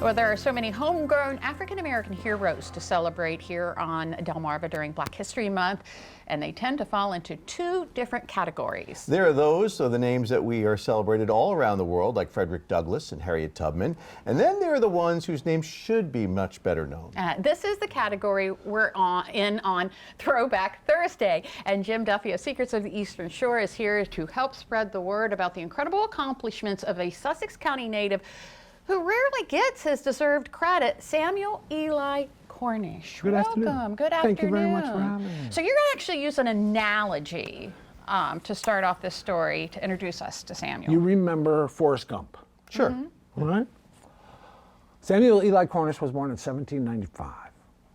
Well, there are so many homegrown African-American heroes to celebrate here on Delmarva during Black History Month, and they tend to fall into two different categories. There are those, so the names that we are celebrated all around the world, like Frederick Douglass and Harriet Tubman, and then there are the ones whose names should be much better known. This is the category we're on Throwback Thursday, and Jim Duffy of Secrets of the Eastern Shore is here to help spread the word about the incredible accomplishments of a Sussex County native who rarely gets his deserved credit, Samuel Eli Cornish. Good afternoon. Welcome. Good afternoon. Thank you very much for having me. So you're going to actually use an analogy to start off this story to introduce us to Samuel. You remember Forrest Gump? Sure. Mm-hmm. All right. Samuel Eli Cornish was born in 1795.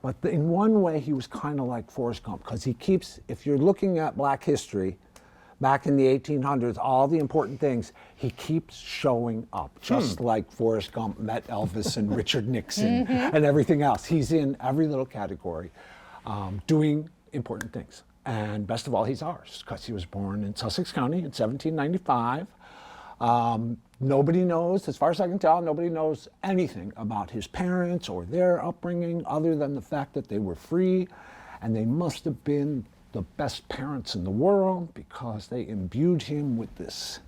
But in one way, he was kind of like Forrest Gump, because he keeps, if you're looking at Black history, back in the 1800s, all the important things, he keeps showing up, just like Forrest Gump met Elvis and Richard Nixon and everything else. He's in every little category doing important things. And best of all, he's ours, because he was born in Sussex County in 1795. Nobody knows, as far as I can tell, nobody knows anything about his parents or their upbringing other than the fact that they were free, and they must have been the best parents in the world because they imbued him with this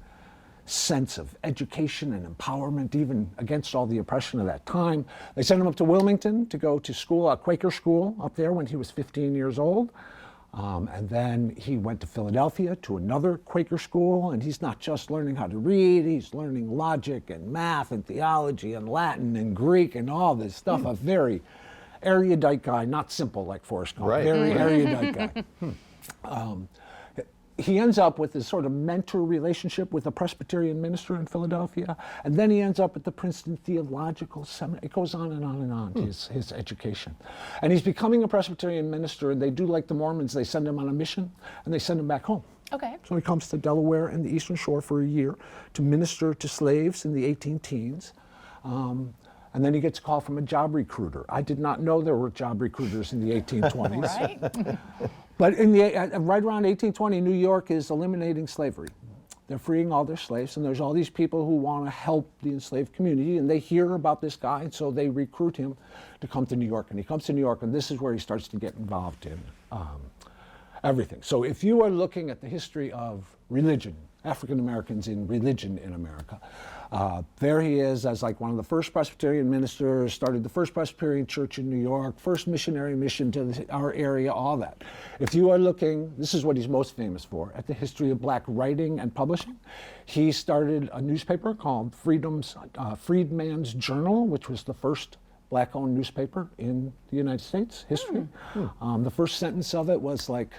sense of education and empowerment, even against all the oppression of that time. They sent him up to Wilmington to go to school, a Quaker school up there, when he was 15 years old. And then he went to Philadelphia to another Quaker school, and he's not just learning how to read, he's learning logic and math and theology and Latin and Greek and all this stuff. A very erudite guy, not simple like Forrest Gump, right. Very erudite guy. He ends up with this sort of mentor relationship with a Presbyterian minister in Philadelphia, and then he ends up at the Princeton Theological Seminary. It goes on and on and on, his education. And he's becoming a Presbyterian minister, and they do like the Mormons, they send him on a mission, and they send him back home. Okay. So he comes to Delaware and the Eastern Shore for a year to minister to slaves in the 18 teens. And then he gets a call from a job recruiter. I did not know there were job recruiters in the 1820s. Right? But in the, right around 1820, New York is eliminating slavery. They're freeing all their slaves, and there's all these people who want to help the enslaved community, and they hear about this guy, and so they recruit him to come to New York. And he comes to New York, and this is where he starts to get involved in everything. So if you are looking at the history of religion, African Americans in religion in America, there he is as like one of the first Presbyterian ministers, started the first Presbyterian church in New York, first missionary mission to our area, all that. If you are looking, this is what he's most famous for, at the history of Black writing and publishing. He started a newspaper called Freedman's Journal, which was the first Black-owned newspaper in the United States history. The first sentence of it was like,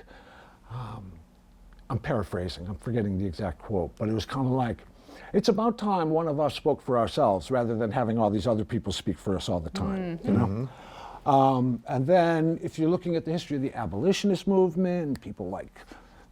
I'm paraphrasing, I'm forgetting the exact quote, but it was kind of like, it's about time one of us spoke for ourselves rather than having all these other people speak for us all the time, you know? And then if you're looking at the history of the Abolitionist movement, people like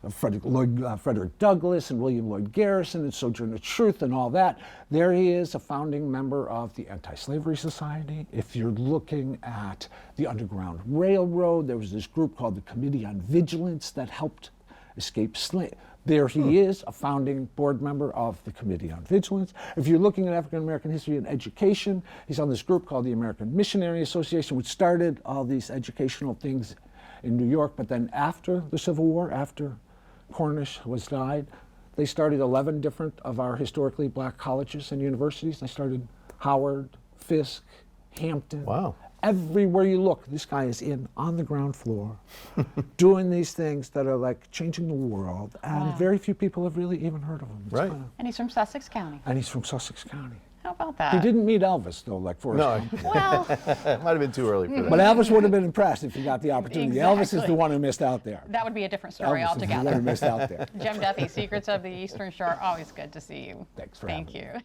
Frederick Douglass and William Lloyd Garrison and Sojourner Truth and all that, there he is, a founding member of the Anti-Slavery Society. If you're looking at the Underground Railroad, there was this group called the Committee on Vigilance that helped escape slavery. There he is, a founding board member of the Committee on Vigilance. If you're looking at African American history and education, he's on this group called the American Missionary Association, which started all these educational things in New York. But then after the Civil War, after Cornish died, they started 11 different of our historically Black colleges and universities. They started Howard, Fisk, Hampton. Wow. Everywhere you look, this guy is on the ground floor, doing these things that are like changing the world, and very few people have really even heard of him. It's right. And he's from Sussex County. And he's from Sussex County. How about that? He didn't meet Elvis, though, like Forrest Gump. Well, It might have been too early for that. But Elvis would have been impressed if he got the opportunity. Elvis is Exactly. the one who missed out there. that would be a different story Elvis altogether. is the one who missed out there. Jim Duffy, Secrets of the Eastern Shore, always good to see you. Thanks for Thank having me. you.